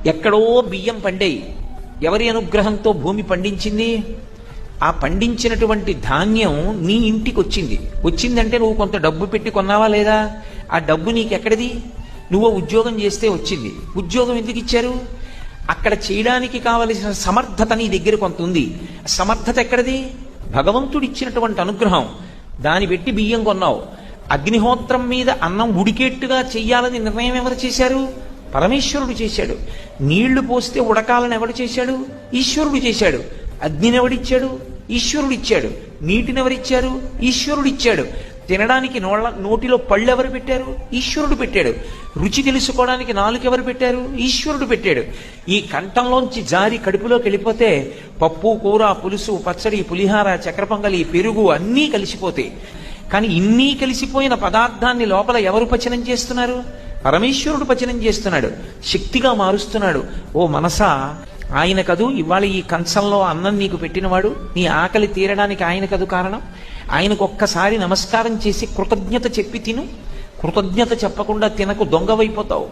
ఎక్కడో బియ్యం పండాయి. ఎవరి అనుగ్రహంతో భూమి పండించింది? ఆ పండించినటువంటి ధాన్యం నీ ఇంటికి వచ్చింది. వచ్చిందంటే నువ్వు కొంత డబ్బు పెట్టి కొన్నావా లేదా? ఆ డబ్బు నీకెక్కడిది? నువ్వు ఉద్యోగం చేస్తే వచ్చింది. ఉద్యోగం ఎందుకు ఇచ్చారు? అక్కడ చేయడానికి కావలసిన సమర్థత నీ దగ్గర కొంత ఉంది. సమర్థత ఎక్కడిది? భగవంతుడు ఇచ్చినటువంటి అనుగ్రహం. దాన్ని పెట్టి బియ్యం కొన్నావు. అగ్నిహోత్రం మీద అన్నం ఉడికేట్టుగా చెయ్యాలని నిర్ణయం ఎవరు చేశారు? పరమేశ్వరుడు చేశాడు. నీళ్లు పోస్తే ఉడకాలని ఎవడు చేశాడు? ఈశ్వరుడు చేశాడు. అగ్నిని ఎవడిచ్చాడు? ఈశ్వరుడు ఇచ్చాడు. నీటిని ఎవరిచ్చారు? ఈశ్వరుడు ఇచ్చాడు. తినడానికి నోటిలో పళ్ళు ఎవరు పెట్టారు? ఈశ్వరుడు పెట్టాడు. రుచి తెలుసుకోవడానికి నాలుక ఎవరు పెట్టారు? ఈశ్వరుడు పెట్టాడు. ఈ కంఠంలోంచి జారి కడుపులోకి వెళ్ళిపోతే పప్పు, కూర, పులుసు, పచ్చడి, పులిహార, చక్కెర పొంగలి, పెరుగు అన్నీ కలిసిపోతాయి. కానీ ఇన్నీ కలిసిపోయిన పదార్థాన్ని లోపల ఎవరు పచనం చేస్తున్నారు? పరమేశ్వరుడు పచనం చేస్తున్నాడు, శక్తిగా మారుస్తున్నాడు. ఓ మనసా, ఆయన కదూ ఇవాళ ఈ కంచంలో అన్నం నీకు పెట్టినవాడు. నీ ఆకలి తీరడానికి ఆయన కదూ కారణం. ఆయనకు ఒక్కసారి నమస్కారం చేసి కృతజ్ఞత చెప్పి తిను. కృతజ్ఞత చెప్పకుండా తినకు, దొంగవైపోతావు.